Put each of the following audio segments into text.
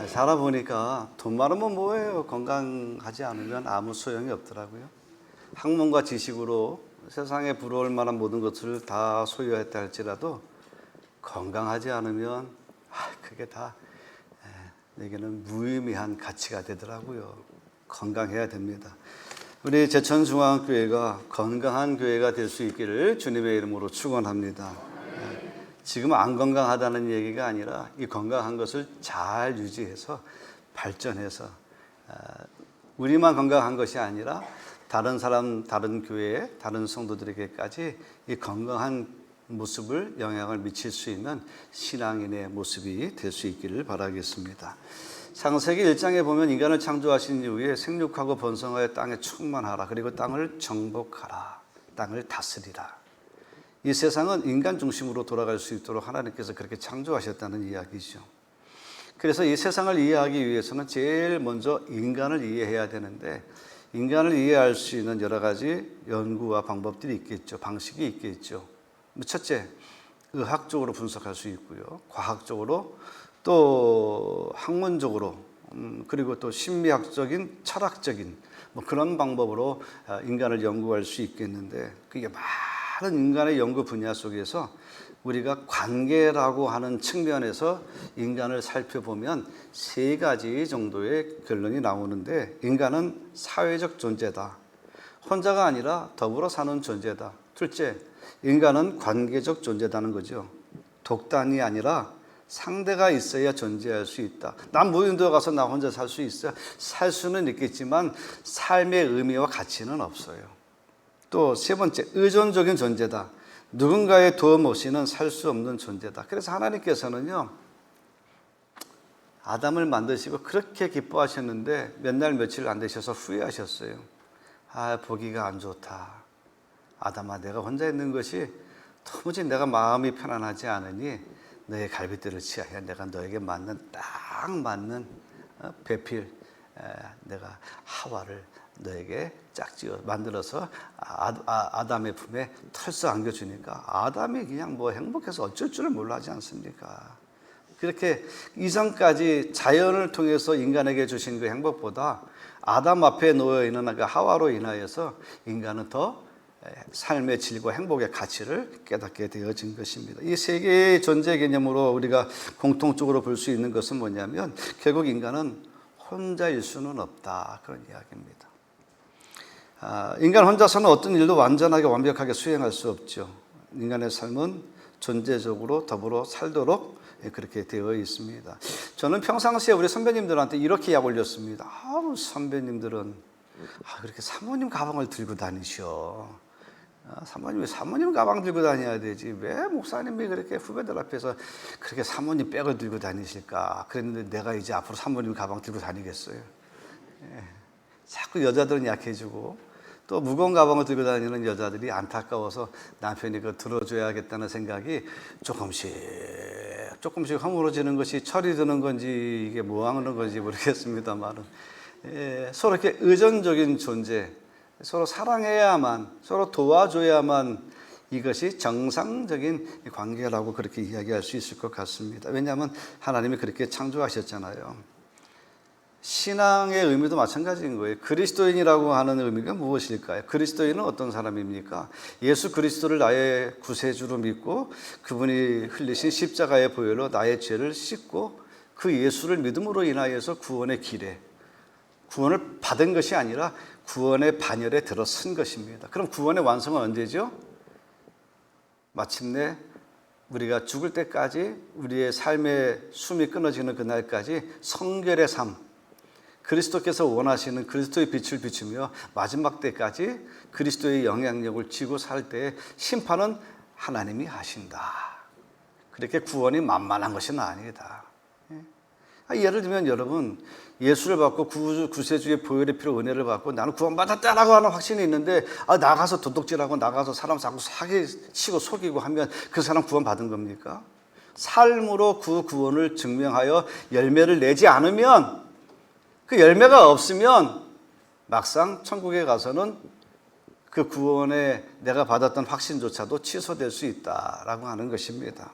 살아보니까 돈 많으면 뭐예요? 건강하지 않으면 아무 소용이 없더라고요. 학문과 지식으로 세상에 부러울 만한 모든 것을 다 소유했다 할지라도 건강하지 않으면 그게 다 내게는 무의미한 가치가 되더라고요. 건강해야 됩니다. 우리 제천중앙교회가 건강한 교회가 될 수 있기를 주님의 이름으로 축원합니다. 지금 안 건강하다는 얘기가 아니라 이 건강한 것을 잘 유지해서 발전해서 우리만 건강한 것이 아니라 다른 사람, 다른 교회, 다른 성도들에게까지 이 건강한 모습을 영향을 미칠 수 있는 신앙인의 모습이 될 수 있기를 바라겠습니다. 창세기 1장에 보면 인간을 창조하신 이후에 생육하고 번성하여 땅에 충만하라. 그리고 땅을 정복하라. 땅을 다스리라. 이 세상은 인간 중심으로 돌아갈 수 있도록 하나님께서 그렇게 창조하셨다는 이야기죠. 그래서 이 세상을 이해하기 위해서는 제일 먼저 인간을 이해해야 되는데 인간을 이해할 수 있는 여러 가지 연구와 방법들이 있겠죠. 방식이 있겠죠. 첫째, 의학적으로 분석할 수 있고요. 과학적으로 또 학문적으로 그리고 또 심리학적인 철학적인 그런 방법으로 인간을 연구할 수 있겠는데 그게 많은 인간의 연구 분야 속에서 우리가 관계라고 하는 측면에서 인간을 살펴보면 세 가지 정도의 결론이 나오는데 인간은 사회적 존재다. 혼자가 아니라 더불어 사는 존재다. 둘째, 인간은 관계적 존재다는 거죠. 독단이 아니라 상대가 있어야 존재할 수 있다. 난 무인도에 가서 나 혼자 살 수 있어. 살 수는 있겠지만 삶의 의미와 가치는 없어요. 또 세 번째, 의존적인 존재다. 누군가의 도움 없이는 살 수 없는 존재다. 그래서 하나님께서는요, 아담을 만드시고 그렇게 기뻐하셨는데 몇 날 며칠 안 되셔서 후회하셨어요. 보기가 안 좋다. 아담아, 내가 혼자 있는 것이 도무지 내가 마음이 편안하지 않으니 너의 갈빗대를 취하여 내가 너에게 딱 맞는 배필, 내가 하와를 너에게 짝지어 만들어서 아담의 품에 털썩 안겨주니까 아담이 그냥 행복해서 어쩔 줄을 몰라 하지 않습니까? 그렇게 이전까지 자연을 통해서 인간에게 주신 그 행복보다 아담 앞에 놓여있는 그 하와로 인하여서 인간은 더 삶의 질과 행복의 가치를 깨닫게 되어진 것입니다. 이 세 개의 존재 개념으로 우리가 공통적으로 볼 수 있는 것은 뭐냐면 결국 인간은 혼자일 수는 없다, 그런 이야기입니다. 인간 혼자서는 어떤 일도 완전하게 완벽하게 수행할 수 없죠. 인간의 삶은 존재적으로 더불어 살도록 그렇게 되어 있습니다. 저는 평상시에 우리 선배님들한테 이렇게 약 올렸습니다. 선배님들은 그렇게 사모님 가방을 들고 다니셔. 사모님 가방 들고 다녀야 되지. 왜 목사님이 그렇게 후배들 앞에서 그렇게 사모님 백을 들고 다니실까? 그랬는데 내가 이제 앞으로 사모님 가방 들고 다니겠어요? 자꾸 여자들은 약해지고 또 무거운 가방을 들고 다니는 여자들이 안타까워서 남편이 그거 들어줘야겠다는 생각이 조금씩 허물어지는 것이 철이 드는 건지 이게 뭐 하는 건지 모르겠습니다만 서로 이렇게 의존적인 존재, 서로 사랑해야만, 서로 도와줘야만 이것이 정상적인 관계라고 그렇게 이야기할 수 있을 것 같습니다. 왜냐하면 하나님이 그렇게 창조하셨잖아요. 신앙의 의미도 마찬가지인 거예요. 그리스도인이라고 하는 의미가 무엇일까요? 그리스도인은 어떤 사람입니까? 예수 그리스도를 나의 구세주로 믿고 그분이 흘리신 십자가의 보혈로 나의 죄를 씻고 그 예수를 믿음으로 인하여서 구원의 길에 구원을 받은 것이 아니라 구원의 반열에 들어선 것입니다. 그럼 구원의 완성은 언제죠? 마침내 우리가 죽을 때까지 우리의 삶의 숨이 끊어지는 그날까지 성결의 삶, 그리스도께서 원하시는 그리스도의 빛을 비추며 마지막 때까지 그리스도의 영향력을 쥐고 살 때의 심판은 하나님이 하신다. 그렇게 구원이 만만한 것은 아니다. 예를 들면 여러분, 예수를 받고 구세주의 보혈의 피로 은혜를 받고 나는 구원받았다라고 하는 확신이 있는데 나가서 도둑질하고 나가서 사람 자꾸 사기치고 속이고 하면 그 사람 구원받은 겁니까? 삶으로 그 구원을 증명하여 열매를 내지 않으면, 그 열매가 없으면 막상 천국에 가서는 그 구원에 내가 받았던 확신조차도 취소될 수 있다라고 하는 것입니다.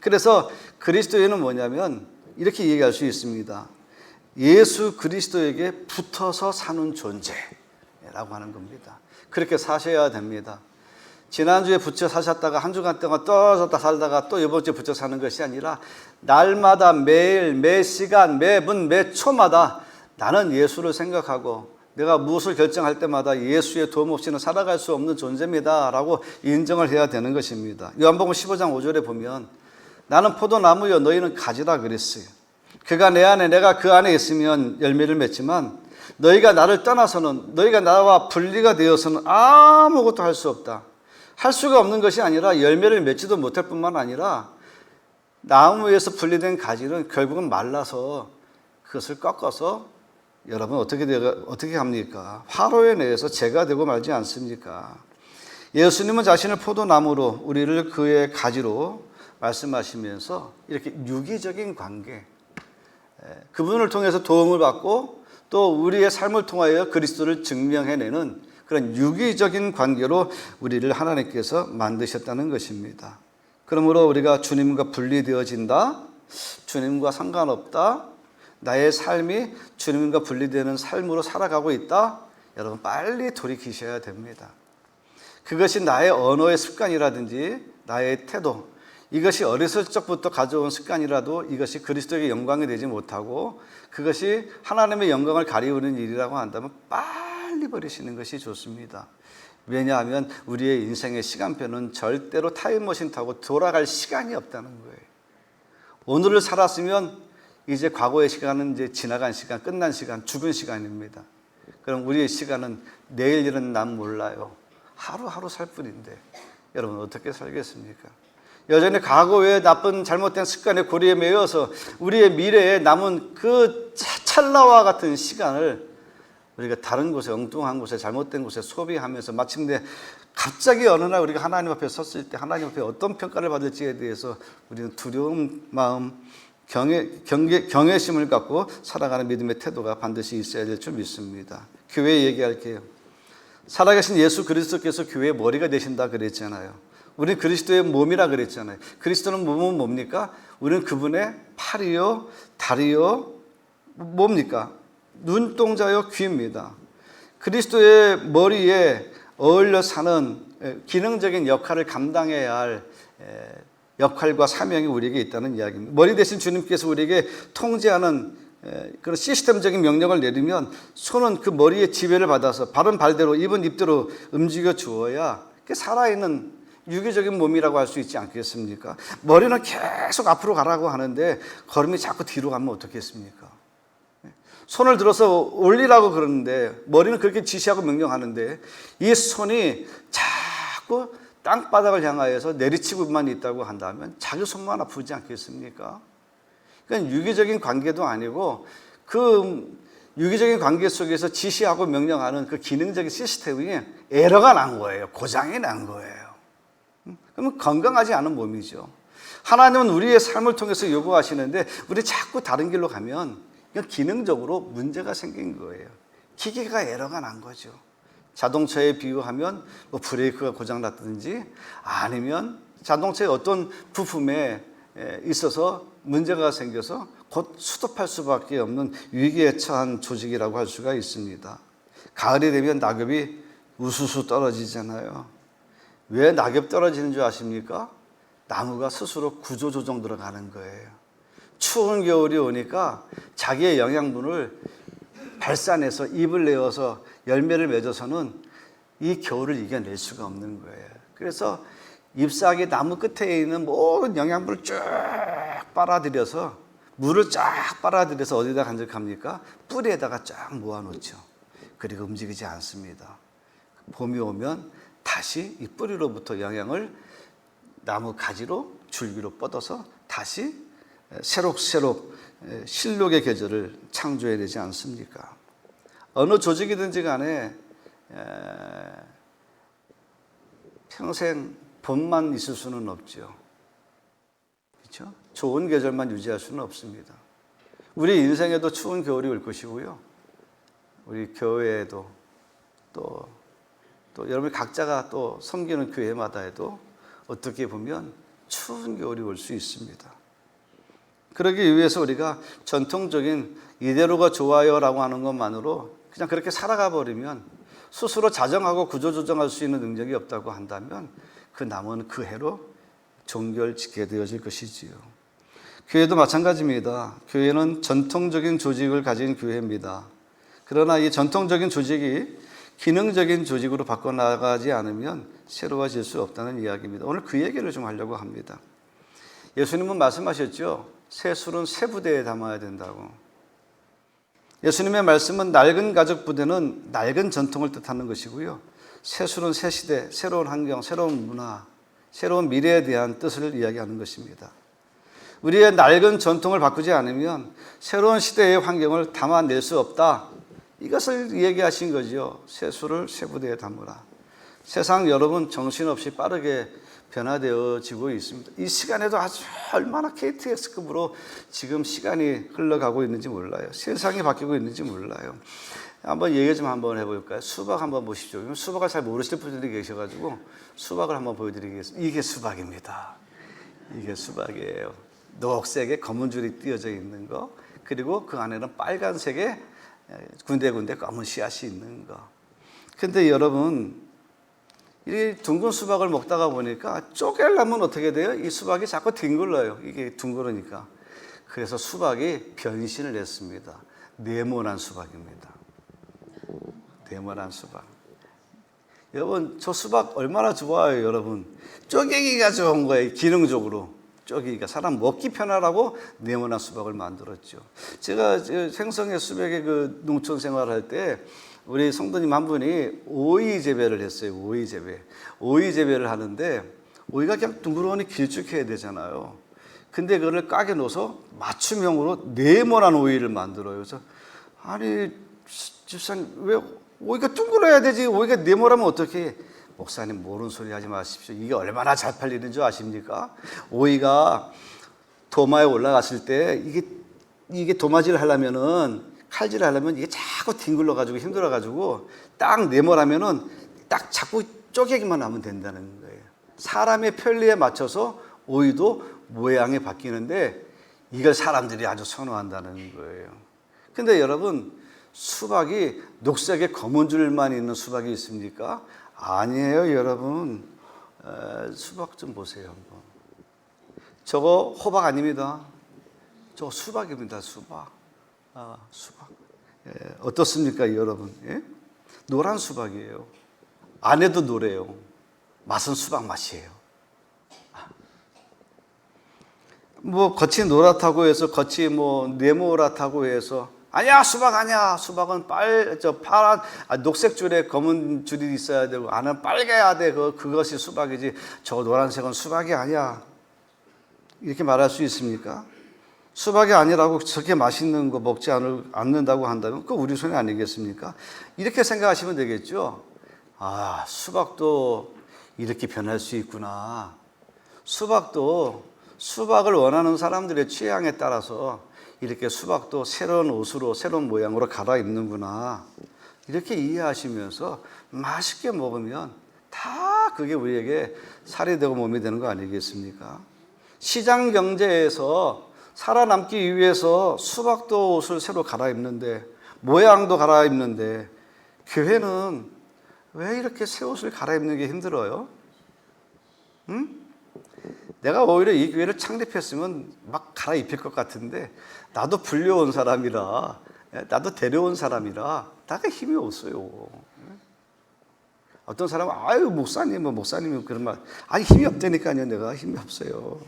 그래서 그리스도인은 뭐냐면 이렇게 얘기할 수 있습니다. 예수 그리스도에게 붙어서 사는 존재라고 하는 겁니다. 그렇게 사셔야 됩니다. 지난주에 붙여 사셨다가 한 주간 동안 떨어졌다 살다가 또 이번 주에 붙여 사는 것이 아니라 날마다 매일 매 시간 매분 매 초마다 나는 예수를 생각하고 내가 무엇을 결정할 때마다 예수의 도움 없이는 살아갈 수 없는 존재입니다 라고 인정을 해야 되는 것입니다. 요한복음 15장 5절에 보면 나는 포도나무여 너희는 가지라 그랬어요. 그가 내 안에 내가 그 안에 있으면 열매를 맺지만 너희가 나를 떠나서는 너희가 나와 분리가 되어서는 아무것도 할 수 없다. 할 수가 없는 것이 아니라 열매를 맺지도 못할 뿐만 아니라 나무에서 분리된 가지는 결국은 말라서 그것을 꺾어서 여러분 어떻게 합니까? 화로에 내서 재가 되고 말지 않습니까? 예수님은 자신을 포도나무로 우리를 그의 가지로 말씀하시면서 이렇게 유기적인 관계, 그분을 통해서 도움을 받고 또 우리의 삶을 통하여 그리스도를 증명해내는 그런 유기적인 관계로 우리를 하나님께서 만드셨다는 것입니다. 그러므로 우리가 주님과 분리되어진다, 주님과 상관없다, 나의 삶이 주님과 분리되는 삶으로 살아가고 있다, 여러분 빨리 돌이키셔야 됩니다. 그것이 나의 언어의 습관이라든지 나의 태도, 이것이 어렸을 적부터 가져온 습관이라도 이것이 그리스도에게 영광이 되지 못하고 그것이 하나님의 영광을 가리우는 일이라고 한다면 빨리 버리시는 것이 좋습니다. 왜냐하면 우리의 인생의 시간표는 절대로 타임머신 타고 돌아갈 시간이 없다는 거예요. 오늘을 살았으면 이제 과거의 시간은 이제 지나간 시간, 끝난 시간, 죽은 시간입니다. 그럼 우리의 시간은 내일 일은 난 몰라요. 하루하루 살 뿐인데 여러분 어떻게 살겠습니까? 여전히 과거의 나쁜 잘못된 습관의 고리에 매여서 우리의 미래에 남은 그 찰나와 같은 시간을 우리가 다른 곳에 엉뚱한 곳에 잘못된 곳에 소비하면서 마침내 갑자기 어느 날 우리가 하나님 앞에 섰을 때 하나님 앞에 어떤 평가를 받을지에 대해서 우리는 두려운 마음, 경외심을 갖고 살아가는 믿음의 태도가 반드시 있어야 될 줄 믿습니다. 교회 얘기할게요. 살아계신 예수 그리스도께서 교회의 머리가 되신다 그랬잖아요. 우리는 그리스도의 몸이라 그랬잖아요. 그리스도는 몸은 뭡니까? 우리는 그분의 팔이요, 다리요, 뭡니까? 눈동자요, 귀입니다. 그리스도의 머리에 어울려 사는 기능적인 역할을 감당해야 할 역할과 사명이 우리에게 있다는 이야기입니다. 머리 대신 주님께서 우리에게 통제하는 그런 시스템적인 명령을 내리면 손은 그 머리의 지배를 받아서 바른 발대로 입은 입대로 움직여 주어야 살아있는 유기적인 몸이라고 할 수 있지 않겠습니까? 머리는 계속 앞으로 가라고 하는데 걸음이 자꾸 뒤로 가면 어떻겠습니까? 손을 들어서 올리라고 그러는데 머리는 그렇게 지시하고 명령하는데 이 손이 자꾸 땅바닥을 향하여서 내리치고만 있다고 한다면 자기 손만 아프지 않겠습니까? 그러니까 유기적인 관계도 아니고 그 유기적인 관계 속에서 지시하고 명령하는 그 기능적인 시스템이 에러가 난 거예요. 고장이 난 거예요. 그러면 건강하지 않은 몸이죠. 하나님은 우리의 삶을 통해서 요구하시는데 우리 자꾸 다른 길로 가면 그냥 기능적으로 문제가 생긴 거예요. 기계가 에러가 난 거죠. 자동차에 비유하면 뭐 브레이크가 고장났든지 아니면 자동차의 어떤 부품에 있어서 문제가 생겨서 곧 수습할 수밖에 없는 위기에 처한 조직이라고 할 수가 있습니다. 가을이 되면 낙엽이 우수수 떨어지잖아요. 왜 낙엽 떨어지는 줄 아십니까? 나무가 스스로 구조조정 들어가는 거예요. 추운 겨울이 오니까 자기의 영양분을 발산해서 잎을 내어서 열매를 맺어서는 이 겨울을 이겨낼 수가 없는 거예요. 그래서 잎사귀 나무 끝에 있는 모든 영양분을 쭉 빨아들여서 물을 쫙 빨아들여서 어디다 간직합니까? 뿌리에다가 쫙 모아놓죠. 그리고 움직이지 않습니다. 봄이 오면 다시 이 뿌리로부터 영양을 나무 가지로 줄기로 뻗어서 다시 새록새록 실록의 계절을 창조해야 되지 않습니까? 어느 조직이든지 간에 평생 봄만 있을 수는 없죠. 그렇죠? 좋은 계절만 유지할 수는 없습니다. 우리 인생에도 추운 겨울이 올 것이고요. 우리 교회에도 또 여러분 각자가 또 섬기는 교회마다에도 어떻게 보면 추운 겨울이 올 수 있습니다. 그러기 위해서 우리가 전통적인 이대로가 좋아요라고 하는 것만으로 그냥 그렇게 살아가 버리면 스스로 자정하고 구조조정할 수 있는 능력이 없다고 한다면 그 남은 그 해로 종결짓게 되어질 것이지요. 교회도 마찬가지입니다. 교회는 전통적인 조직을 가진 교회입니다. 그러나 이 전통적인 조직이 기능적인 조직으로 바꿔나가지 않으면 새로워질 수 없다는 이야기입니다. 오늘 그 얘기를 좀 하려고 합니다. 예수님은 말씀하셨죠. 새술은 새 부대에 담아야 된다고. 예수님의 말씀은 낡은 가죽 부대는 낡은 전통을 뜻하는 것이고요. 새술은 새 시대, 새로운 환경, 새로운 문화, 새로운 미래에 대한 뜻을 이야기하는 것입니다. 우리의 낡은 전통을 바꾸지 않으면 새로운 시대의 환경을 담아낼 수 없다. 이것을 얘기하신 거죠. 새술을 새 부대에 담으라. 세상 여러분 정신없이 빠르게 변화되어지고 있습니다. 이 시간에도 아주 얼마나 KTX급으로 지금 시간이 흘러가고 있는지 몰라요. 세상이 바뀌고 있는지 몰라요. 한번 얘기 좀 한번 해볼까요? 수박 한번 보십시오. 수박을 잘 모르실 분들이 계셔가지고 수박을 한번 보여드리겠습니다. 이게 수박입니다. 이게 수박이에요. 녹색에 검은 줄이 띄어져 있는 거, 그리고 그 안에는 빨간색에 군데군데 검은 씨앗이 있는 거. 근데 여러분, 이 둥근 수박을 먹다가 보니까 쪼개려면 어떻게 돼요? 이 수박이 자꾸 뒹굴러요. 이게 둥그러니까. 그래서 수박이 변신을 했습니다. 네모난 수박입니다. 네모난 수박. 여러분, 저 수박 얼마나 좋아요, 여러분. 쪼개기가 좋은 거예요, 기능적으로. 쪼개기가. 사람 먹기 편하라고 네모난 수박을 만들었죠. 제가 생성의 수백의 그 농촌 생활할 때 우리 성도님 한 분이 오이 재배를 했어요. 오이 재배. 오이 재배를 하는데 오이가 그냥 둥그러니 길쭉해야 되잖아요. 근데 그거를 까게 넣어서 맞춤형으로 네모난 오이를 만들어요. 그래서 아니 집사님 왜 오이가 둥그러야 되지? 오이가 네모라면 어떻게? 목사님 모르는 소리 하지 마십시오. 이게 얼마나 잘 팔리는 줄 아십니까? 오이가 도마에 올라갔을 때 이게 도마질을 하려면은 칼질을 하려면 이게 자꾸 뒹굴러가지고 힘들어가지고 딱 네모라면은 딱 자꾸 쪼개기만 하면 된다는 거예요. 사람의 편리에 맞춰서 오이도 모양이 바뀌는데 이걸 사람들이 아주 선호한다는 거예요. 근데 여러분, 수박이 녹색에 검은 줄만 있는 수박이 있습니까? 아니에요, 여러분. 수박 좀 보세요, 한번. 저거 호박 아닙니다. 저거 수박입니다, 수박. 수박. 어떻습니까, 여러분? 예? 노란 수박이에요. 안에도 노래요. 맛은 수박 맛이에요. 뭐 겉이 노랗다고 해서 겉이 뭐 네모랗다고 해서 아니야, 수박 아니야. 수박은 파란 녹색 줄에 검은 줄이 있어야 되고 안은 빨개야 돼. 그것이 수박이지. 저 노란색은 수박이 아니야. 이렇게 말할 수 있습니까? 수박이 아니라고 저렇게 맛있는 거 먹지 않는다고 한다면 그거 우리 손이 아니겠습니까? 이렇게 생각하시면 되겠죠. 아, 수박도 이렇게 변할 수 있구나. 수박을 원하는 사람들의 취향에 따라서 이렇게 수박도 새로운 옷으로 새로운 모양으로 갈아입는구나. 이렇게 이해하시면서 맛있게 먹으면 다 그게 우리에게 살이 되고 몸이 되는 거 아니겠습니까? 시장 경제에서 살아남기 위해서 수박도 옷을 새로 갈아입는데 모양도 갈아입는데 교회는 왜 이렇게 새 옷을 갈아입는 게 힘들어요? 응? 내가 오히려 이 교회를 창립했으면 막 갈아입힐 것 같은데 나도 불려온 사람이라 나도 데려온 사람이라 나가 힘이 없어요. 어떤 사람은 아유 목사님이 그런 말 아니 힘이 없다니까요. 내가 힘이 없어요.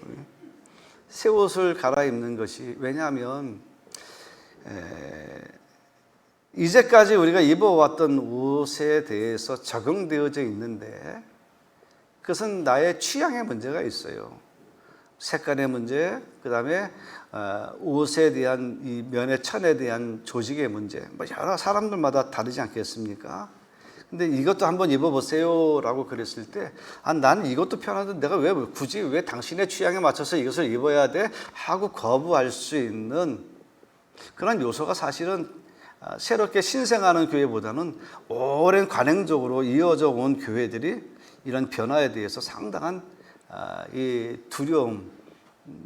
새 옷을 갈아입는 것이 왜냐하면 이제까지 우리가 입어왔던 옷에 대해서 적응되어져 있는데 그것은 나의 취향의 문제가 있어요. 색깔의 문제, 그 다음에 옷에 대한 이 면의 천에 대한 조직의 문제, 뭐 여러 사람들마다 다르지 않겠습니까? 근데 이것도 한번 입어보세요 라고 그랬을 때 난 이것도 편한데 내가 굳이 왜 당신의 취향에 맞춰서 이것을 입어야 돼? 하고 거부할 수 있는 그런 요소가 사실은 새롭게 신생하는 교회보다는 오랜 관행적으로 이어져 온 교회들이 이런 변화에 대해서 상당한 이 두려움,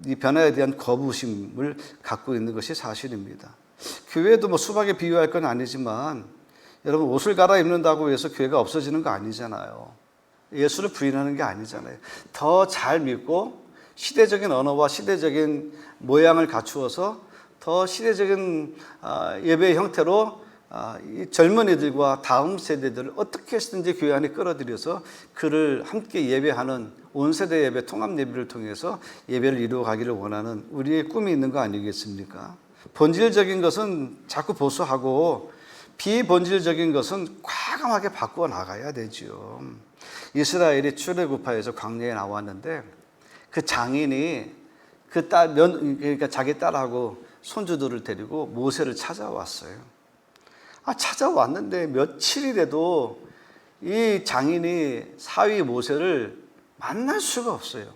이 변화에 대한 거부심을 갖고 있는 것이 사실입니다. 교회도 뭐 수박에 비유할 건 아니지만 여러분 옷을 갈아입는다고 해서 교회가 없어지는 거 아니잖아요. 예수를 부인하는 게 아니잖아요. 더 잘 믿고 시대적인 언어와 시대적인 모양을 갖추어서 더 시대적인 예배의 형태로 이 젊은이들과 다음 세대들을 어떻게 해서든지 교회 안에 끌어들여서 그를 함께 예배하는 온세대 예배, 통합 예배를 통해서 예배를 이루어가기를 원하는 우리의 꿈이 있는 거 아니겠습니까? 본질적인 것은 자꾸 보수하고 비본질적인 것은 과감하게 바꾸어 나가야 되죠. 이스라엘이 출애굽하여서 광야에 나왔는데 그 장인이 그러니까 자기 딸하고 손주들을 데리고 모세를 찾아왔어요. 찾아왔는데 며칠이라도 이 장인이 사위 모세를 만날 수가 없어요.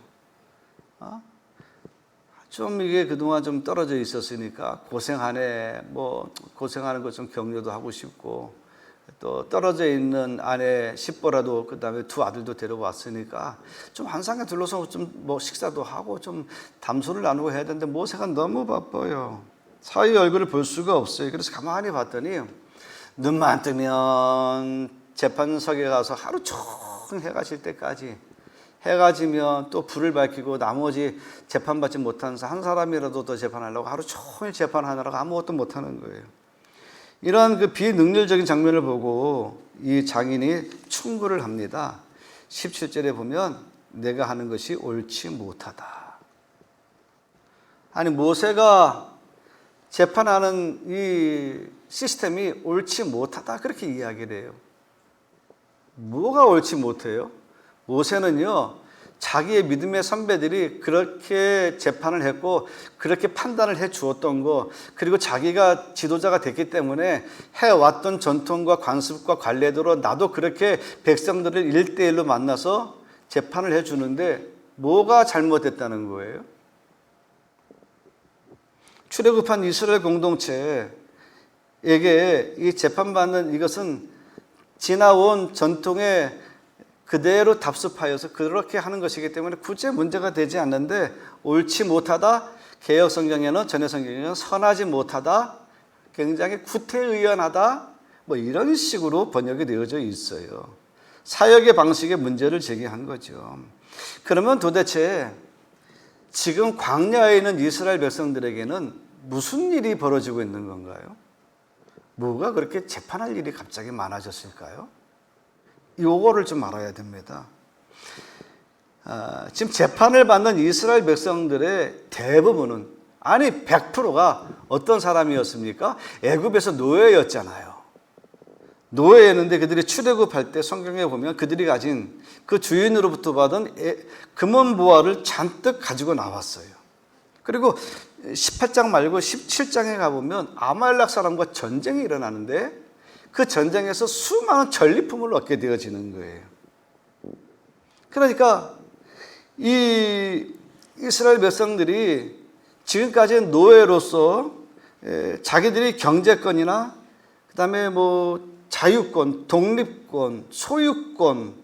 좀 이게 그동안 좀 떨어져 있었으니까 고생하네, 뭐 고생하는 거 좀 격려도 하고 싶고, 또 떨어져 있는 아내 십보라도 그다음에 두 아들도 데려왔으니까 좀 한상에 둘러서 좀 뭐 식사도 하고 좀 담소를 나누고 해야 되는데 모세가 너무 바빠요. 사위 얼굴을 볼 수가 없어요. 그래서 가만히 봤더니 눈만 뜨면 재판석에 가서 하루 종일 해가 질 때까지, 해가 지면 또 불을 밝히고 나머지 재판받지 못한 한 사람이라도 더 재판하려고 하루 종일 재판하느라고 아무것도 못하는 거예요. 이런 그 비능률적인 장면을 보고 이 장인이 충고를 합니다. 17절에 보면 내가 하는 것이 옳지 못하다. 아니 모세가 재판하는 이 시스템이 옳지 못하다 그렇게 이야기를 해요. 뭐가 옳지 못해요? 모세는요 자기의 믿음의 선배들이 그렇게 재판을 했고 그렇게 판단을 해 주었던 거, 그리고 자기가 지도자가 됐기 때문에 해왔던 전통과 관습과 관례대로 나도 그렇게 백성들을 1대1로 만나서 재판을 해 주는데 뭐가 잘못됐다는 거예요? 출애굽한 이스라엘 공동체에게 이 재판받는 이것은 지나온 전통에 그대로 답습하여서 그렇게 하는 것이기 때문에 굳이 문제가 되지 않는데 옳지 못하다, 개역 성경에는 전해 성경에는 선하지 못하다, 굉장히 구태의연하다 뭐 이런 식으로 번역이 되어져 있어요. 사역의 방식에 문제를 제기한 거죠. 그러면 도대체 지금 광야에 있는 이스라엘 백성들에게는 무슨 일이 벌어지고 있는 건가요? 뭐가 그렇게 재판할 일이 갑자기 많아졌을까요? 요거를 좀 알아야 됩니다. 지금 재판을 받는 이스라엘 백성들의 대부분은, 아니 100%가 어떤 사람이었습니까? 애굽에서 노예였잖아요. 노예였는데 그들이 출애굽할 때 성경에 보면 그들이 가진 그 주인으로부터 받은 금원보화를 잔뜩 가지고 나왔어요. 그리고 18장 말고 17장에 가보면 아말렉 사람과 전쟁이 일어나는데 그 전쟁에서 수많은 전리품을 얻게 되어지는 거예요. 그러니까 이 이스라엘 백성들이 지금까지 노예로서 자기들이 경제권이나 그다음에 뭐 자유권, 독립권, 소유권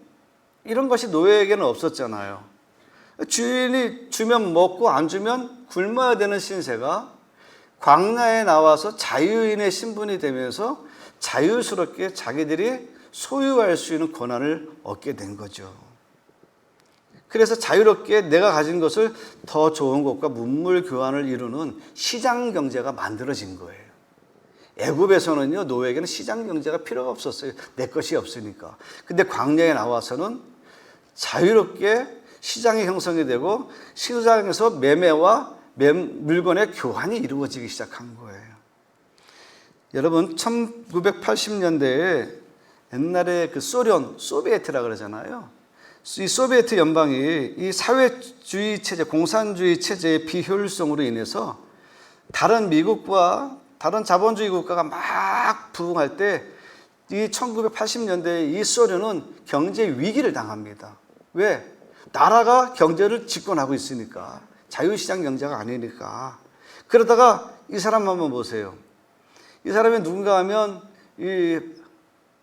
이런 것이 노예에게는 없었잖아요. 주인이 주면 먹고 안 주면 굶어야 되는 신세가 광야에 나와서 자유인의 신분이 되면서 자유스럽게 자기들이 소유할 수 있는 권한을 얻게 된 거죠. 그래서 자유롭게 내가 가진 것을 더 좋은 것과 문물 교환을 이루는 시장 경제가 만들어진 거예요. 애굽에서는요 노예에게는 시장 경제가 필요가 없었어요. 내 것이 없으니까. 근데 광야에 나와서는 자유롭게 시장이 형성이 되고 시장에서 매매와 물건의 교환이 이루어지기 시작한 거예요. 여러분 1980년대에 옛날에 그 소비에트라 그러잖아요. 이 소비에트 연방이 이 사회주의 체제, 공산주의 체제의 비효율성으로 인해서 다른 미국과 다른 자본주의 국가가 막 부흥할 때 이 1980년대에 이 소련은 경제 위기를 당합니다. 왜? 나라가 경제를 집권하고 있으니까. 자유시장 경제가 아니니까. 그러다가 이 사람 한번 보세요. 이 사람이 누군가 하면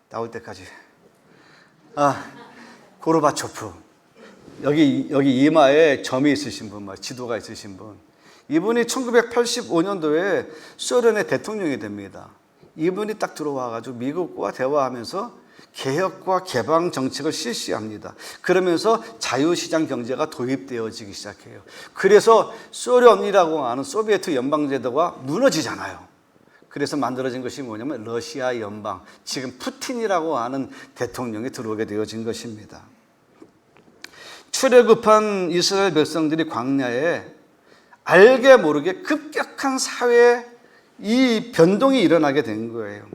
나올 때까지 고르바초프 여기 이마에 점이 있으신 분, 지도가 있으신 분. 이분이 1985년도에 소련의 대통령이 됩니다. 이분이 딱 들어와가지고 미국과 대화하면서 개혁과 개방 정책을 실시합니다. 그러면서 자유시장 경제가 도입되어지기 시작해요. 그래서 소련이라고 하는 소비에트 연방제도가 무너지잖아요. 그래서 만들어진 것이 뭐냐면 러시아 연방, 지금 푸틴이라고 하는 대통령이 들어오게 되어진 것입니다. 출애굽한 이스라엘 백성들이 광야에 알게 모르게 급격한 사회 이 변동이 일어나게 된 거예요.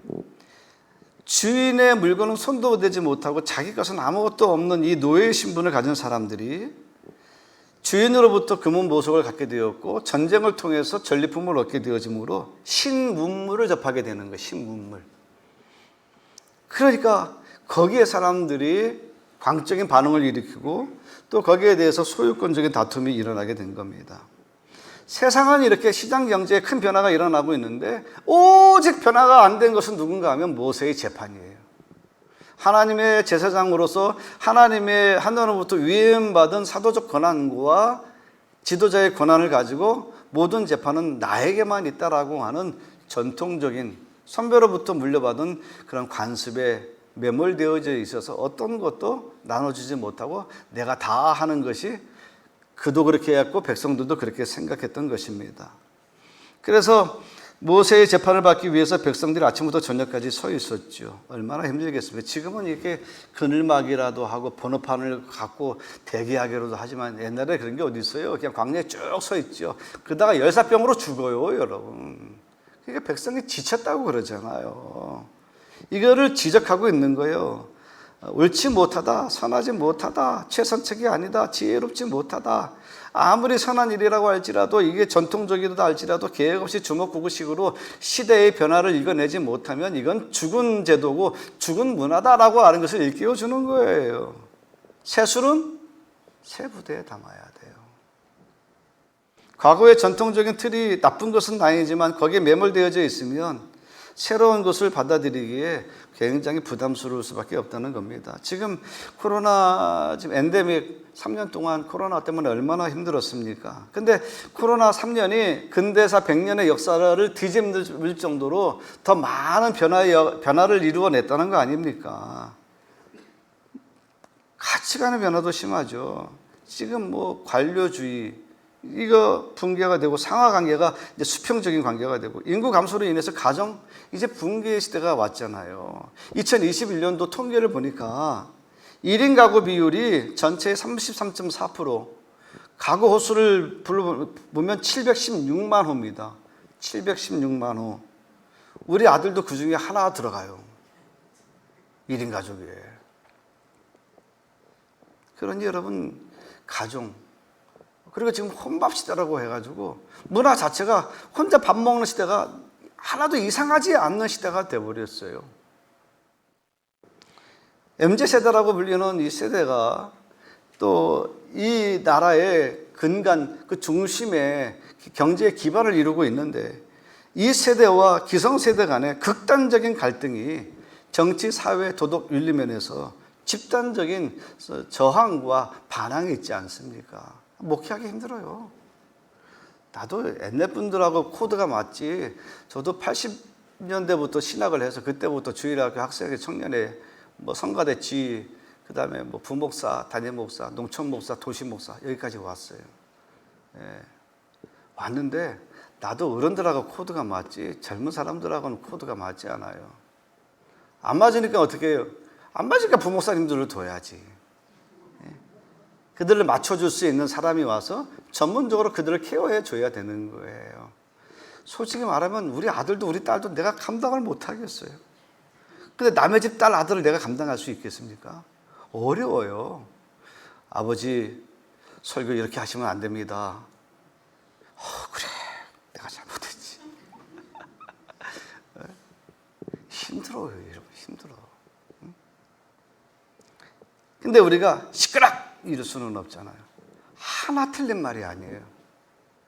주인의 물건은 손도 대지 못하고 자기 것은 아무것도 없는 이 노예 신분을 가진 사람들이 주인으로부터 금은 보석을 갖게 되었고 전쟁을 통해서 전리품을 얻게 되어지므로 신문물을 접하게 되는 거예요. 신문물. 그러니까 거기에 사람들이 광적인 반응을 일으키고 또 거기에 대해서 소유권적인 다툼이 일어나게 된 겁니다. 세상은 이렇게 시장 경제에 큰 변화가 일어나고 있는데 오직 변화가 안 된 것은 누군가 하면 모세의 재판이에요. 하나님의 제사장으로서 하나님의 하늘로부터 위임받은 사도적 권한과 지도자의 권한을 가지고 모든 재판은 나에게만 있다라고 하는 전통적인 선배로부터 물려받은 그런 관습에 매몰되어져 있어서 어떤 것도 나눠주지 못하고 내가 다 하는 것이 그도 그렇게 했고 백성들도 그렇게 생각했던 것입니다. 그래서 모세의 재판을 받기 위해서 백성들이 아침부터 저녁까지 서 있었죠. 얼마나 힘들겠습니까? 지금은 이렇게 그늘막이라도 하고 번호판을 갖고 대기하기라도 하지만 옛날에 그런 게 어디 있어요? 그냥 광야에 쭉 서 있죠. 그러다가 열사병으로 죽어요, 여러분. 그러니까 백성이 지쳤다고 그러잖아요. 이거를 지적하고 있는 거예요. 옳지 못하다, 선하지 못하다, 최선책이 아니다, 지혜롭지 못하다. 아무리 선한 일이라고 할지라도 이게 전통적이다 할지라도 계획 없이 주먹구구식으로 시대의 변화를 이겨내지 못하면 이건 죽은 제도고 죽은 문화다라고 하는 것을 일깨워 주는 거예요. 새 술은 새 부대에 담아야 돼요. 과거의 전통적인 틀이 나쁜 것은 아니지만 거기에 매몰되어져 있으면 새로운 것을 받아들이기에 굉장히 부담스러울 수밖에 없다는 겁니다. 지금 코로나, 지금 엔데믹 3년 동안 코로나 때문에 얼마나 힘들었습니까? 근데 코로나 3년이 근대사 100년의 역사를 뒤집을 정도로 더 많은 변화를 이루어냈다는 거 아닙니까? 가치관의 변화도 심하죠. 지금 뭐 관료주의, 이거 붕괴가 되고 상하 관계가 이제 수평적인 관계가 되고 인구 감소로 인해서 가정 이제 붕괴의 시대가 왔잖아요. 2021년도 통계를 보니까 1인 가구 비율이 전체의 33.4%, 가구 호수를 보면 716만 호입니다. 716만 호. 우리 아들도 그 중에 하나 들어가요. 1인 가족에. 그러니 여러분, 가정, 그리고 지금 혼밥 시대라고 해가지고 문화 자체가 혼자 밥 먹는 시대가 하나도 이상하지 않는 시대가 돼버렸어요. MZ세대라고 불리는 이 세대가 또 이 나라의 근간, 그 중심에 경제의 기반을 이루고 있는데 이 세대와 기성세대 간의 극단적인 갈등이 정치, 사회, 도덕, 윤리 면에서 집단적인 저항과 반항이 있지 않습니까? 목회하기 힘들어요. 나도 옛날 분들하고 코드가 맞지. 저도 80년대부터 신학을 해서 그때부터 주일학교 학생회 청년회 뭐 성가대 지휘, 그 다음에 뭐 부목사, 담임목사, 농촌목사, 도시목사 여기까지 왔어요. 예. 왔는데 나도 어른들하고 코드가 맞지 젊은 사람들하고는 코드가 맞지 않아요. 안 맞으니까 어떻게 해요? 안 맞으니까 부목사님들을 둬야지. 그들을 맞춰줄 수 있는 사람이 와서 전문적으로 그들을 케어해 줘야 되는 거예요. 솔직히 말하면 우리 아들도 우리 딸도 내가 감당을 못 하겠어요. 근데 남의 집 딸 아들을 내가 감당할 수 있겠습니까? 어려워요. 아버지 설교 이렇게 하시면 안 됩니다. 그래, 내가 잘못했지. 힘들어요, 여러분, 힘들어. 근데 우리가 시끄럽 이럴 수는 없잖아요. 하나 틀린 말이 아니에요.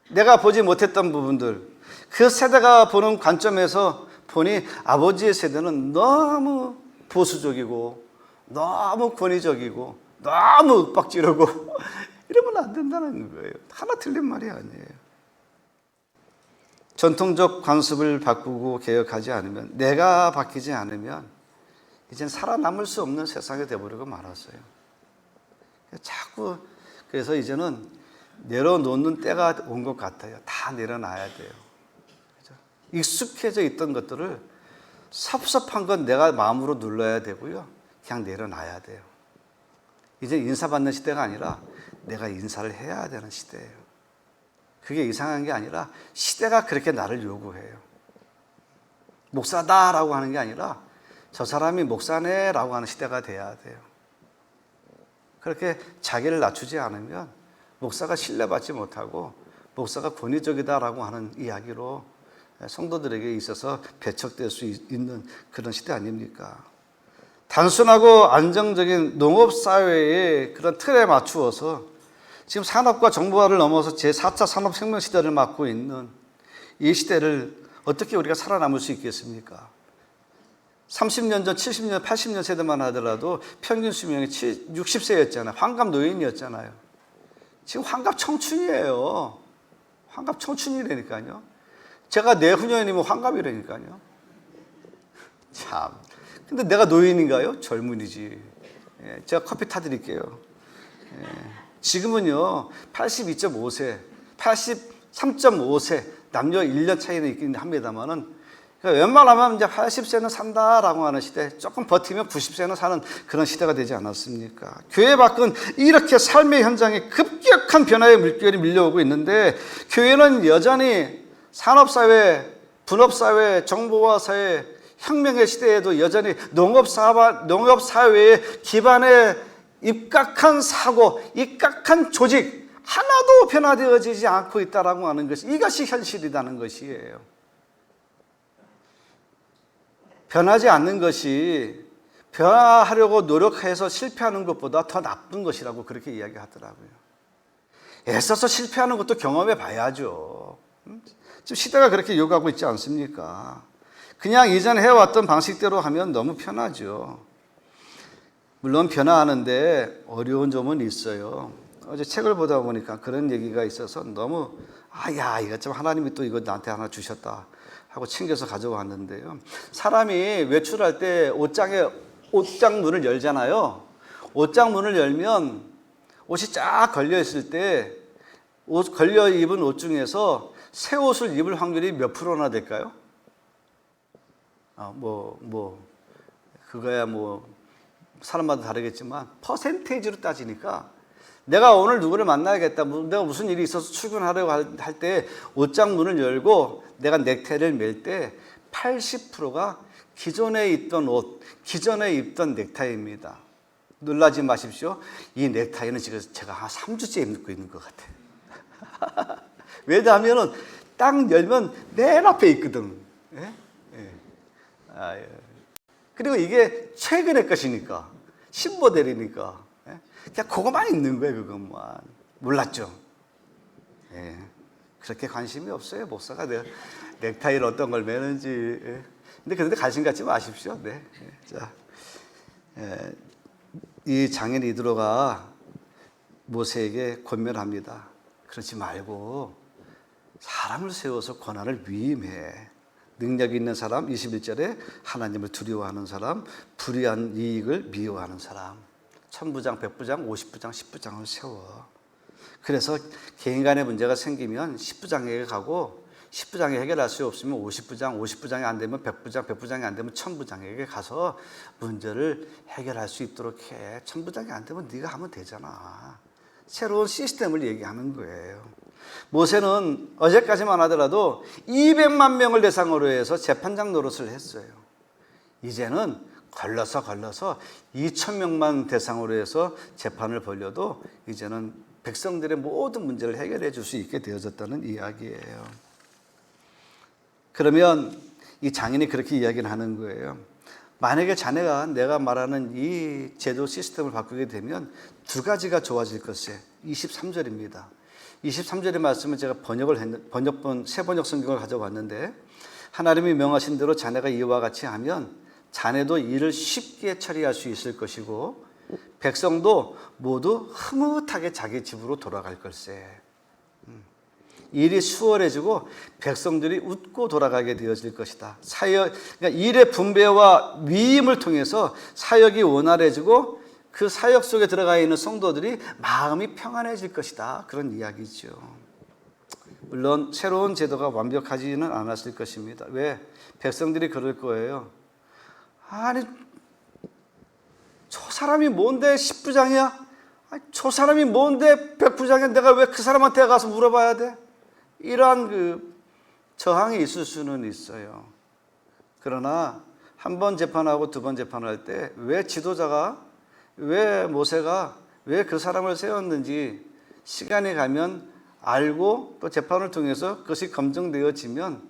내가 보지 못했던 부분들, 그 세대가 보는 관점에서 보니 아버지의 세대는 너무 보수적이고 너무 권위적이고 너무 윽박지르고 이러면 안 된다는 거예요. 하나 틀린 말이 아니에요. 전통적 관습을 바꾸고 개혁하지 않으면, 내가 바뀌지 않으면 이젠 살아남을 수 없는 세상이 되어버리고 말았어요. 자꾸 그래서 이제는 내려놓는 때가 온 것 같아요. 다 내려놔야 돼요. 그죠? 익숙해져 있던 것들을 섭섭한 건 내가 마음으로 눌러야 되고요. 그냥 내려놔야 돼요. 이제 인사받는 시대가 아니라 내가 인사를 해야 되는 시대예요. 그게 이상한 게 아니라 시대가 그렇게 나를 요구해요. 목사다라고 하는 게 아니라 저 사람이 목사네라고 하는 시대가 돼야 돼요. 그렇게 자기를 낮추지 않으면 목사가 신뢰받지 못하고 목사가 권위적이다라고 하는 이야기로 성도들에게 있어서 배척될 수 있는 그런 시대 아닙니까? 단순하고 안정적인 농업사회의 그런 틀에 맞추어서 지금 산업과 정보화를 넘어서 제4차 산업혁명 시대를 맞고 있는 이 시대를 어떻게 우리가 살아남을 수 있겠습니까? 30년 전, 70년, 80년 세대만 하더라도 평균 수명이 60세였잖아요. 환갑 노인이었잖아요. 지금 환갑 청춘이에요. 환갑 청춘이라니까요. 제가 내후년이면 환갑이라니까요. 참. 근데 내가 노인인가요? 젊은이지. 예, 제가 커피 타드릴게요. 예, 지금은요, 82.5세, 83.5세, 남녀 1년 차이는 있긴 합니다만은, 그러니까 웬만하면 이제 80세는 산다라고 하는 시대, 조금 버티면 90세는 사는 그런 시대가 되지 않았습니까? 교회 밖은 이렇게 삶의 현장에 급격한 변화의 물결이 밀려오고 있는데, 교회는 여전히 산업사회, 분업사회, 정보화사회, 혁명의 시대에도 여전히 농업사회의 기반에 입각한 사고, 입각한 조직 하나도 변화되어지지 않고 있다라고 하는 것이, 이것이 현실이라는 것이에요. 변하지 않는 것이 변화하려고 노력해서 실패하는 것보다 더 나쁜 것이라고 그렇게 이야기하더라고요. 애써서 실패하는 것도 경험해 봐야죠. 지금 시대가 그렇게 요구하고 있지 않습니까? 그냥 이전에 해왔던 방식대로 하면 너무 편하죠. 물론 변화하는데 어려운 점은 있어요. 어제 책을 보다 보니까 그런 얘기가 있어서 너무 이거 좀 하나님이 또 이거 나한테 하나 주셨다 하고 챙겨서 가져왔는데요. 사람이 외출할 때 옷장 문을 열잖아요. 옷장 문을 열면 옷이 쫙 걸려있을 때 걸려 입은 옷 중에서 새 옷을 입을 확률이 몇 프로나 될까요? 그거야 사람마다 다르겠지만 퍼센테이지로 따지니까 내가 오늘 누구를 만나야겠다, 내가 무슨 일이 있어서 출근하려고 할 때 옷장 문을 열고 내가 넥타이를 멜 때 80%가 기존에 입던 옷, 기존에 입던 넥타이입니다. 놀라지 마십시오. 이 넥타이는 지금 제가 한 3주째 입고 있는 것 같아요. 왜냐하면 딱 열면 맨 앞에 있거든. 예? 예. 그리고 이게 최근의 것이니까, 신모델이니까 그냥 그것만 있는 거예요. 그것만. 몰랐죠? 예. 그렇게 관심이 없어요. 목사가 넥타이를 어떤 걸 매는지. 예. 근데 그런데 관심 갖지 마십시오. 네. 자, 이 장인 이드로가 모세에게 권면합니다. 그렇지 말고 사람을 세워서 권한을 위임해. 능력 있는 사람, 21절에 하나님을 두려워하는 사람, 불의한 이익을 미워하는 사람, 1000부장, 100부장, 50부장, 10부장을 세워. 그래서 개인 간의 문제가 생기면 10부장에게 가고, 10부장이 해결할 수 없으면 50부장, 50부장이 안 되면 100부장, 100부장이 안 되면 1000부장에게 가서 문제를 해결할 수 있도록 해. 1000부장이 안 되면 네가 하면 되잖아. 새로운 시스템을 얘기하는 거예요. 모세는 어제까지만 하더라도 200만 명을 대상으로 해서 재판장 노릇을 했어요. 이제는 걸러서 2,000명만 대상으로 해서 재판을 벌려도 이제는 백성들의 모든 문제를 해결해 줄 수 있게 되어졌다는 이야기예요. 그러면 이 장인이 그렇게 이야기를 하는 거예요. 만약에 자네가 내가 말하는 이 제도 시스템을 바꾸게 되면 두 가지가 좋아질 것이에요. 23절입니다. 23절의 말씀을 제가 새 번역 성경을 가져왔는데, 하나님이 명하신 대로 자네가 이와 같이 하면 자네도 일을 쉽게 처리할 수 있을 것이고 백성도 모두 흐뭇하게 자기 집으로 돌아갈 걸세. 일이 수월해지고 백성들이 웃고 돌아가게 되어질 것이다. 그러니까 일의 분배와 위임을 통해서 사역이 원활해지고 그 사역 속에 들어가 있는 성도들이 마음이 평안해질 것이다. 그런 이야기죠. 물론 새로운 제도가 완벽하지는 않았을 것입니다. 왜? 백성들이 그럴 거예요. 아니, 저 사람이 뭔데 10부장이야? 저 사람이 뭔데 100부장이야? 내가 왜 그 사람한테 가서 물어봐야 돼? 이러한 그 저항이 있을 수는 있어요. 그러나 한 번 재판하고 두 번 재판할 때 왜 지도자가, 왜 모세가 왜 그 사람을 세웠는지 시간이 가면 알고 또 재판을 통해서 그것이 검증되어지면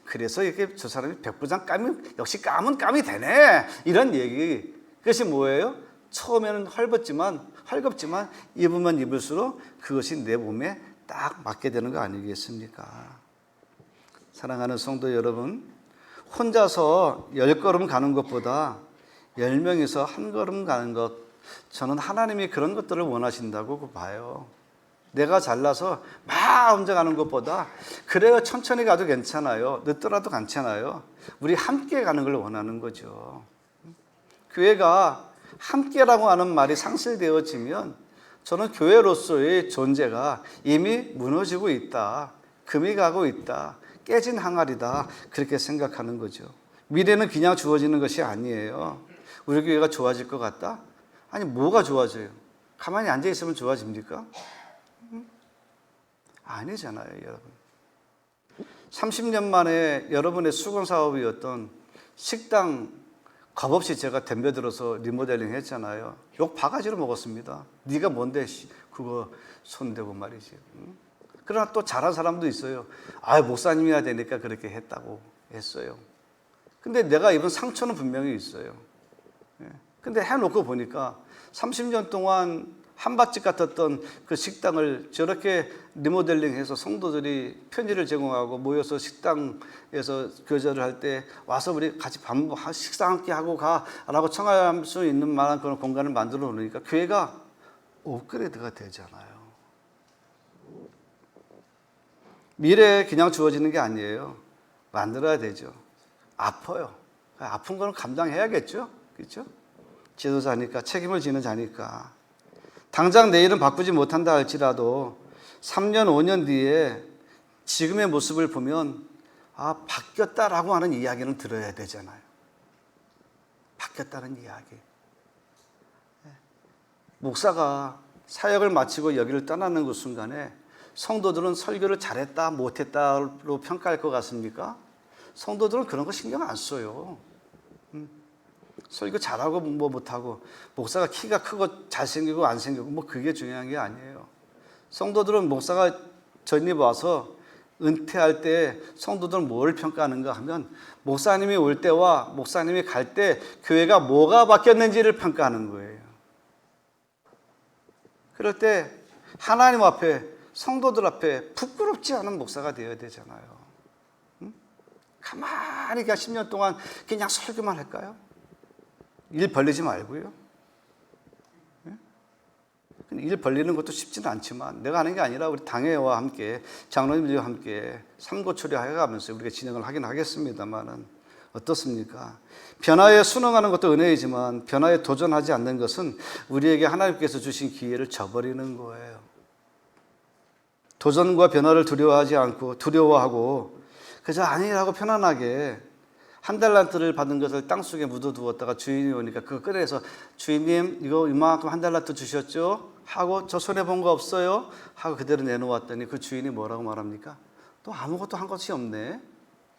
그래서 이렇게 저 사람이 백부장 까면 역시 까면 까미 되네, 이런 얘기. 그것이 뭐예요? 처음에는 헐겁지만 입으면 입을수록 그것이 내 몸에 딱 맞게 되는 거 아니겠습니까? 사랑하는 성도 여러분, 혼자서 10걸음 가는 것보다 10명이서 한 걸음 가는 것, 저는 하나님이 그런 것들을 원하신다고 봐요. 내가 잘나서 막 혼자 가는 것보다 그래요, 천천히 가도 괜찮아요, 늦더라도 괜찮아요, 우리 함께 가는 걸 원하는 거죠. 교회가 함께라고 하는 말이 상실되어지면 저는 교회로서의 존재가 이미 무너지고 있다, 금이 가고 있다, 깨진 항아리다, 그렇게 생각하는 거죠. 미래는 그냥 주어지는 것이 아니에요. 우리 교회가 좋아질 것 같다? 아니, 뭐가 좋아져요? 가만히 앉아있으면 좋아집니까? 아니잖아요, 여러분. 30년 만에 여러분의 수건 사업이었던 식당 겁없이 제가 덤벼들어서 리모델링 했잖아요. 욕 바가지로 먹었습니다. 네가 뭔데 그거 손대고 말이지. 그러나 또 잘한 사람도 있어요. 아, 목사님이야 되니까 그렇게 했다고 했어요. 근데 내가 입은 상처는 분명히 있어요. 근데 해놓고 보니까 30년 동안 한밭집 같았던 그 식당을 저렇게 리모델링해서 성도들이 편지를 제공하고 모여서 식당에서 교제를 할 때 와서 우리 같이 식사 함께 하고 가라고 청할 수 있는 만한 그런 공간을 만들어 놓으니까 교회가 업그레이드가 되잖아요. 미래에 그냥 주어지는 게 아니에요. 만들어야 되죠. 아파요. 아픈 거는 감당해야겠죠. 그렇죠? 지도자니까, 책임을 지는 자니까. 당장 내일은 바꾸지 못한다 할지라도 3년, 5년 뒤에 지금의 모습을 보면 아, 바뀌었다라고 하는 이야기는 들어야 되잖아요. 바뀌었다는 이야기. 목사가 사역을 마치고 여기를 떠나는 그 순간에 성도들은 설교를 잘했다, 못했다로 평가할 것 같습니까? 성도들은 그런 거 신경 안 써요. 설교 잘하고 뭐 못하고, 목사가 키가 크고 잘생기고 안 생기고 뭐 그게 중요한 게 아니에요. 성도들은 목사가 전입 와서 은퇴할 때 성도들은 뭘 평가하는가 하면 목사님이 올 때와 목사님이 갈 때 교회가 뭐가 바뀌었는지를 평가하는 거예요. 그럴 때 하나님 앞에, 성도들 앞에 부끄럽지 않은 목사가 되어야 되잖아요. 가만히 그냥 10년 동안 그냥 설교만 할까요? 일 벌리지 말고요. 일 벌리는 것도 쉽지는 않지만 내가 하는 게 아니라 우리 당회와 함께, 장로님들과 함께 삼고초려해가면서 우리가 진행을 하긴 하겠습니다만은 어떻습니까? 변화에 순응하는 것도 은혜이지만 변화에 도전하지 않는 것은 우리에게 하나님께서 주신 기회를 저버리는 거예요. 도전과 변화를 두려워하고 그저 아니라고 편안하게 한 달란트를 받은 것을 땅속에 묻어두었다가 주인이 오니까 그거 꺼내서 주인님 이거 이만큼 한 달란트 주셨죠? 하고 저 손해본 거 없어요? 하고 그대로 내놓았더니 그 주인이 뭐라고 말합니까? 너 아무것도 한 것이 없네.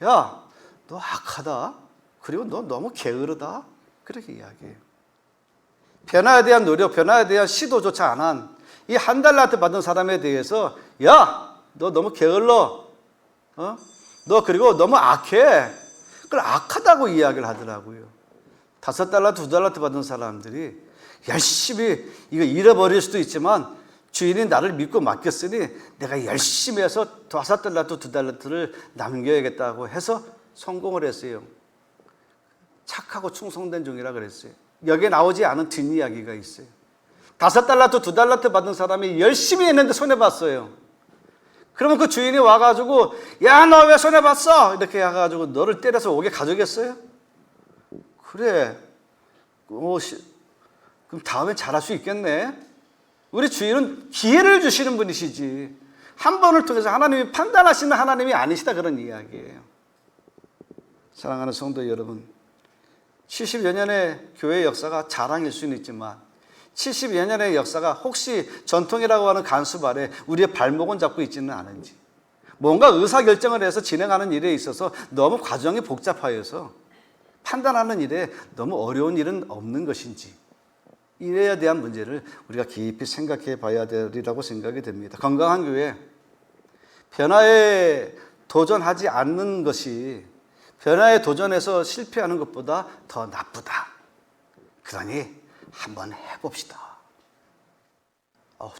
야, 너 악하다. 그리고 너 너무 게으르다. 그렇게 이야기해요. 변화에 대한 노력, 변화에 대한 시도조차 안 한 이 한 달란트 받은 사람에 대해서 야, 너 너무 게을러. 너 그리고 너무 악해. 그걸 악하다고 이야기를 하더라고요. 5달란트, 2달란트 받은 사람들이 열심히 이거 잃어버릴 수도 있지만 주인이 나를 믿고 맡겼으니 내가 열심히 해서 5달란트, 2달란트를 남겨야겠다고 해서 성공을 했어요. 착하고 충성된 종이라 그랬어요. 여기에 나오지 않은 뒷이야기가 있어요. 5달란트, 2달란트 받은 사람이 열심히 했는데 손해봤어요. 그러면 그 주인이 와가지고 야, 너 왜 손해봤어? 이렇게 해가지고 너를 때려서 오게 가져겠어요? 그래. 그럼 다음에 잘할 수 있겠네. 우리 주인은 기회를 주시는 분이시지, 한 번을 통해서 하나님이 판단하시는 하나님이 아니시다, 그런 이야기예요. 사랑하는 성도 여러분, 70여 년의 교회 역사가 자랑일 수는 있지만 70여 년의 역사가 혹시 전통이라고 하는 간수 아래 우리의 발목은 잡고 있지는 않은지, 뭔가 의사결정을 해서 진행하는 일에 있어서 너무 과정이 복잡하여서 판단하는 일에 너무 어려운 일은 없는 것인지, 이에 대한 문제를 우리가 깊이 생각해 봐야 되리라고 생각이 됩니다. 건강한 교회, 변화에 도전하지 않는 것이 변화에 도전해서 실패하는 것보다 더 나쁘다. 그러니 한번 해봅시다.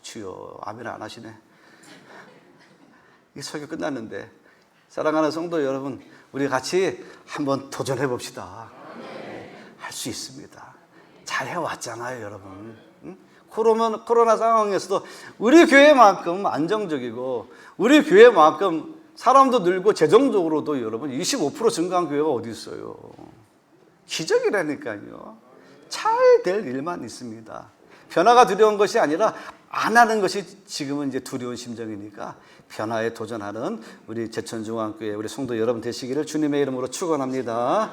주여, 아멘 안 하시네. 이 설교 끝났는데, 사랑하는 성도 여러분, 우리 같이 한번 도전해 봅시다. 할 수 있습니다. 잘 해왔잖아요, 여러분. 응? 코로나 상황에서도 우리 교회만큼 안정적이고 우리 교회만큼 사람도 늘고 재정적으로도 여러분 25% 증가한 교회가 어디 있어요? 기적이라니까요. 잘 될 일만 있습니다. 변화가 두려운 것이 아니라 안 하는 것이 지금은 이제 두려운 심정이니까 변화에 도전하는 우리 제천중앙교회 우리 성도 여러분 되시기를 주님의 이름으로 축원합니다.